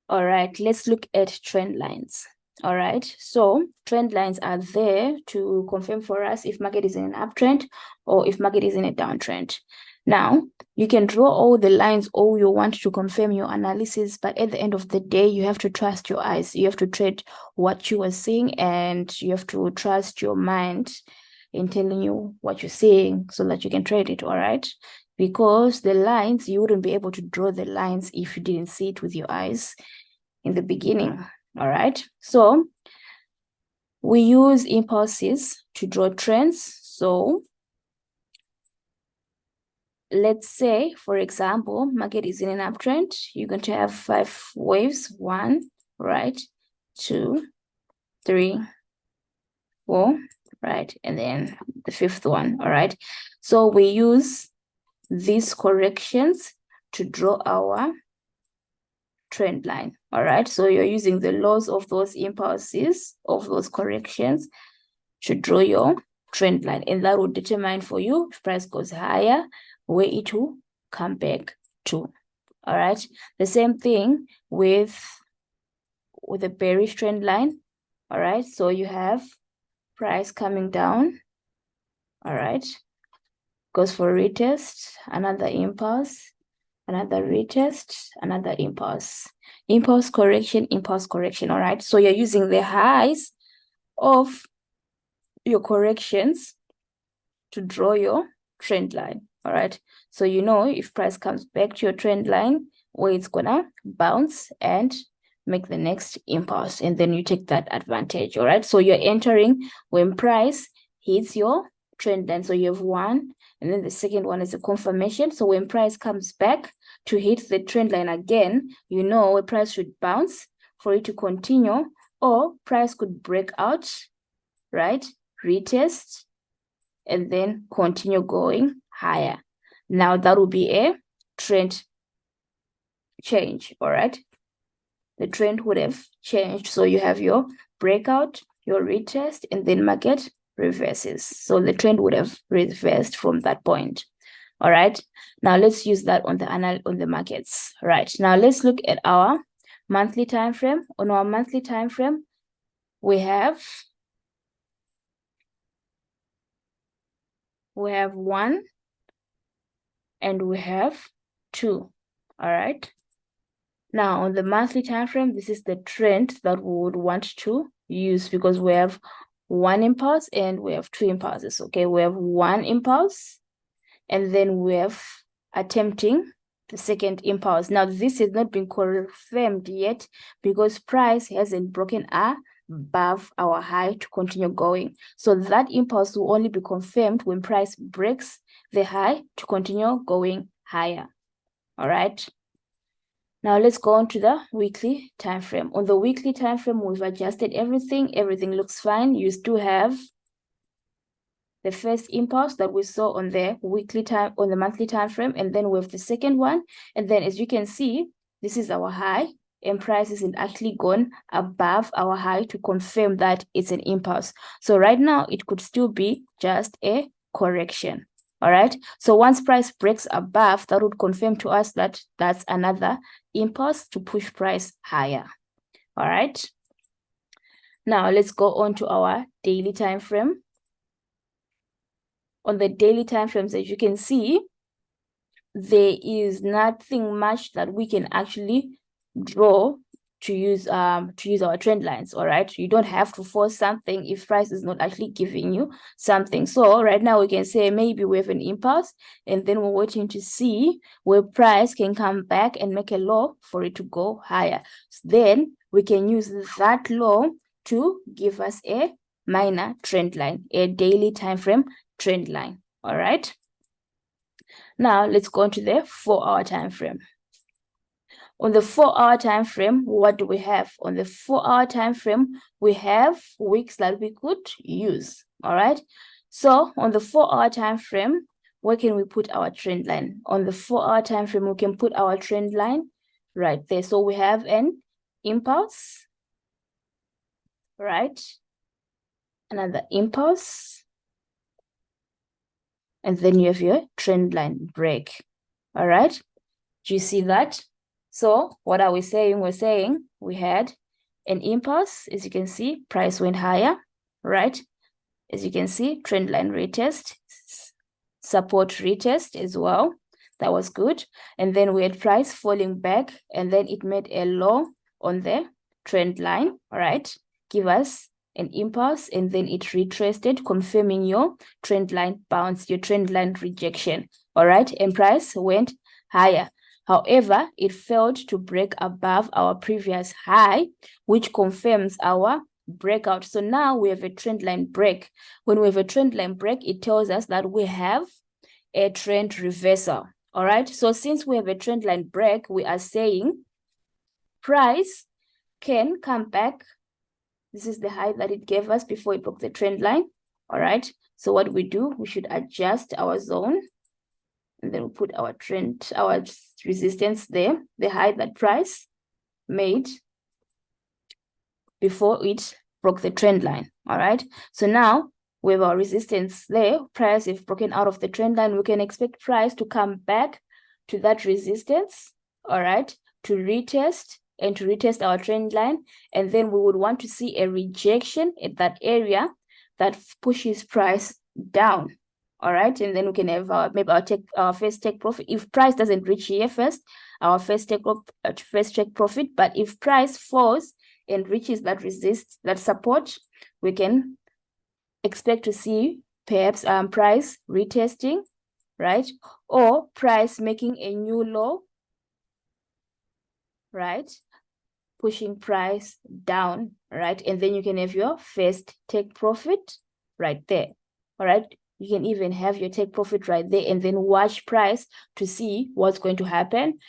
All right, let's look at trend lines. All right, so trend lines are there to confirm for us if market is in an uptrend or if market is in a downtrend. Now, you can draw all the lines all you want to confirm your analysis, but at the end of the day, you have to trust your eyes. You have to trade what you are seeing, and you have to trust your mind in telling you what you're seeing so that you can trade it, all right? Because the lines, you wouldn't be able to draw the lines if you didn't see it with your eyes in the beginning, all right? So we use impulses to draw trends. So let's say, for example, market is in an uptrend. You're going to have 5 waves. 1, right? 2, 3, 4, right? And then the 5th one, all right? So we use these corrections to draw our trend line, all right? So you're using the laws of those impulses, of those corrections, to draw your trend line, and that will determine for you if price goes higher, where it will come back to. All right, the same thing with the bearish trend line. All right, so you have price coming down. All right, goes for retest, another impulse, another retest, another impulse, impulse correction, impulse correction. All right, so you're using the highs of your corrections to draw your trend line. All right, so you know if price comes back to your trend line, where it's gonna bounce and make the next impulse, and then you take that advantage. All right, so you're entering when price hits your trend line. So you have 1, and then the second one is a confirmation. So when price comes back to hit the trend line again, you know where price should bounce for it to continue, or price could break out, right? Retest, and then continue going higher. Now that will be a trend change, all right? The trend would have changed. So you have your breakout, your retest, and then market reverses. So the trend would have reversed from that point. All right. Now let's use that on the markets. Right. Now let's look at our monthly time frame. On our monthly time frame, we have 1 and we have 2. All right. Now on the monthly time frame, this is the trend that we would want to use, because we have 1 impulse and we have 2 impulses. Okay, we have 1 impulse, and then we have attempting the second impulse. Now this has not been confirmed yet because price hasn't broken above our high to continue going. So that impulse will only be confirmed when price breaks the high to continue going higher. All right. Now let's go on to the weekly time frame. On the weekly time frame, we've adjusted everything. Everything looks fine. You still have the first impulse that we saw on the monthly time frame, and then we have the second one. And then as you can see, this is our high, and price isn't actually gone above our high to confirm that it's an impulse. So right now it could still be just a correction. All right, so once price breaks above, that would confirm to us that that's another impulse to push price higher. All right, now let's go on to our daily time frame. On the daily time frames, as you can see, there is nothing much that we can actually draw to use our trend lines. All right, you don't have to force something if price is not actually giving you something. So right now we can say maybe we have an impulse, and then we're waiting to see where price can come back and make a low for it to go higher. So then we can use that low to give us a minor trend line, a daily time frame trend line. All right, now let's go into the 4-hour time frame. On the 4-hour time frame, what do we have? On the 4-hour time frame, we have wicks that we could use. All right, so on the 4-hour time frame, where can we put our trend line? On the 4-hour time frame, we can put our trend line right there. So we have an impulse, right? Another impulse, and then you have your trend line break. All right, do you see that? So what are we saying? We're saying we had an impulse. As you can see, price went higher, right? As you can see, trend line retest, support retest as well. That was good. And then we had price falling back, and then it made a low on the trend line, all right? Give us an impulse, and then it retraced it, confirming your trend line bounce, your trend line rejection, all right? And price went higher. However, it failed to break above our previous high, which confirms our breakout. So now we have a trend line break. When we have a trend line break, it tells us that we have a trend reversal. All right. So since we have a trend line break, we are saying price can come back. This is the high that it gave us before it broke the trend line. All right. So what we do, we should adjust our zone, and then we put our trend, our resistance there, the high that price made before it broke the trend line. All right. So now we have our resistance there. Price, if broken out of the trend line, we can expect price to come back to that resistance. All right. To retest and to retest our trend line. And then we would want to see a rejection at that area that pushes price down. All right. And then we can have maybe our first take profit. If price doesn't reach here first, our first take profit. But if price falls and reaches that support, we can expect to see perhaps price retesting, right? Or price making a new low, right? Pushing price down, right? And then you can have your first take profit right there, all right? You can even have your take profit right there, and then watch price to see what's going to happen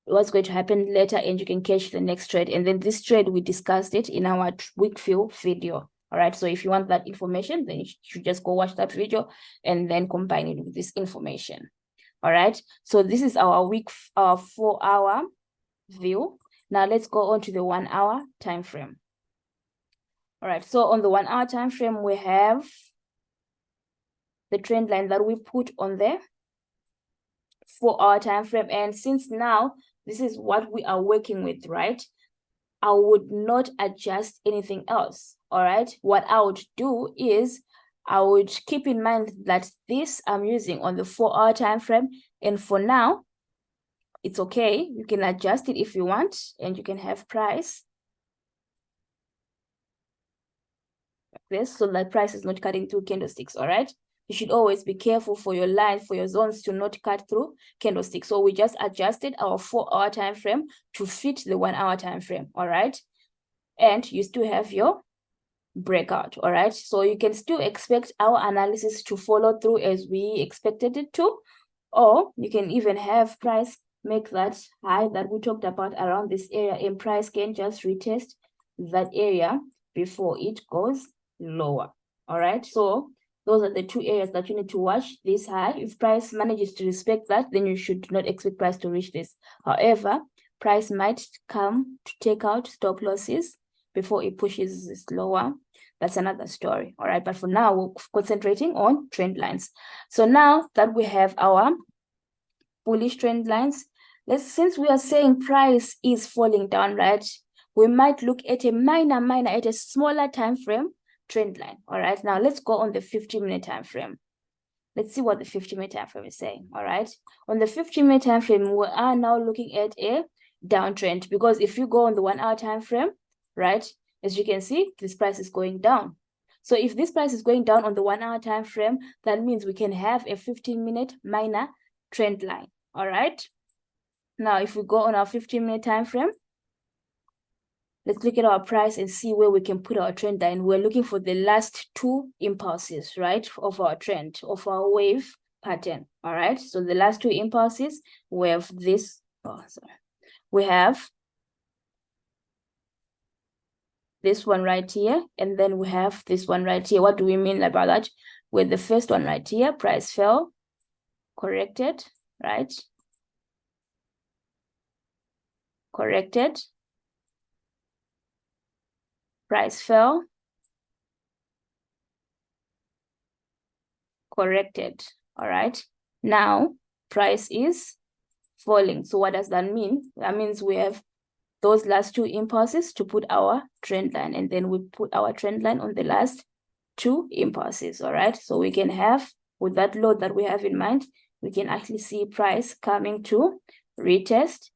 later, and you can catch the next trade. And then this trade, we discussed it in our week fill video. All right. So if you want that information, then you should just go watch that video and then combine it with this information. All right. So this is our week 4-hour view. Now let's go on to the 1 hour time frame. All right. So on the 1 hour time frame, we have the trend line that we put on the 4-hour time frame. And since now this is what we are working with, right? I would not adjust anything else. All right. What I would do is I would keep in mind that this I'm using on the 4-hour time frame. And for now, it's okay. You can adjust it if you want, and you can have price like this, so that price is not cutting through candlesticks. All right. You should always be careful for your line, for your zones to not cut through candlesticks. So we just adjusted our 4-hour time frame to fit the 1 hour time frame. All right. And you still have your breakout. All right. So you can still expect our analysis to follow through as we expected it to, or you can even have price make that high that we talked about around this area, and price can just retest that area before it goes lower. All right. So those are the two areas that you need to watch. This high, if price manages to respect that, then you should not expect price to reach this. However, price might come to take out stop losses before it pushes this lower. That's another story. All right. But for now, we're concentrating on trend lines. So now that we have our bullish trend lines, since we are saying price is falling down, right? We might look at a at a smaller time frame trend line. All right. Now let's go on the 50-minute time frame. Let's see what the 50-minute time frame is saying. All right. On the 50-minute time frame, we are now looking at a downtrend, because if you go on the 1 hour time frame, right, as you can see, this price is going down. So if this price is going down on the 1 hour time frame, that means we can have a 15-minute minor trend line. All right. Now, if we go on our 15-minute time frame, let's look at our price and see where we can put our trend line. We're looking for the last two impulses, right, of our trend, of our wave pattern. All right. So the last two impulses, we have this. We have this one right here, and then we have this one right here. What do we mean about that? With the first one right here, price fell, corrected, right? Corrected. Price fell, corrected. All right. Now price is falling. So what does that mean? That means we have those last two impulses to put our trend line, and then we put our trend line on the last two impulses. All right, so we can have, with that load that we have in mind, we can actually see price coming to retest,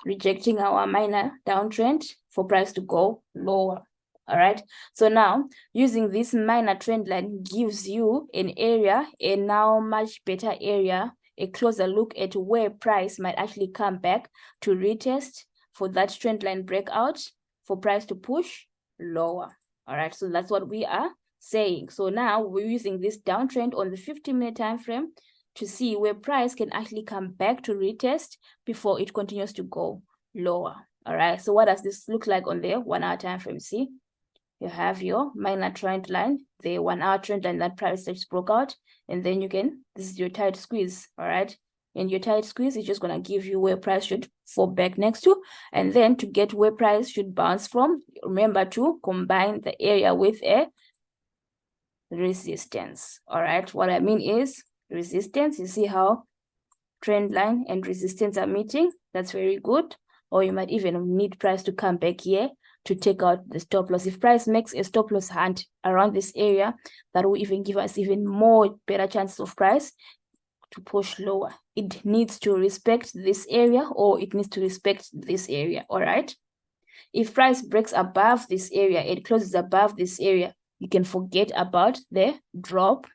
rejecting our minor downtrend for price to go lower. All right, so now using this minor trend line gives you an area, a now much better area, a closer look at where price might actually come back to retest for that trend line breakout for price to push lower. All right, so that's what we are saying. So now we're using this downtrend on the 50-minute time frame to see where price can actually come back to retest before it continues to go lower. All right, so what does this look like on the 1 hour time frame? See, you have your minor trend line, the 1 hour trend line that price just broke out, and then you can, this is your tight squeeze. All right, and your tight squeeze is just going to give you where price should fall back next to, and then to get where price should bounce from, remember to combine the area with a resistance. All right, what I mean is resistance, you see how trend line and resistance are meeting. That's very good. Or you might even need price to come back here to take out the stop loss. If price makes a stop loss hunt around this area, that will even give us even more better chances of price to push lower. It needs to respect this area, or it needs to respect this area. All right, if price breaks above this area, it closes above this area, you can forget about the drop,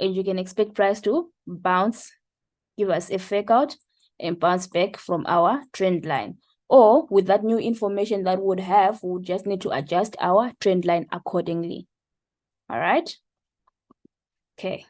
and you can expect price to bounce, give us a fake out, and bounce back from our trend line. Or with that new information that we would have, we would just need to adjust our trend line accordingly. All right. Okay.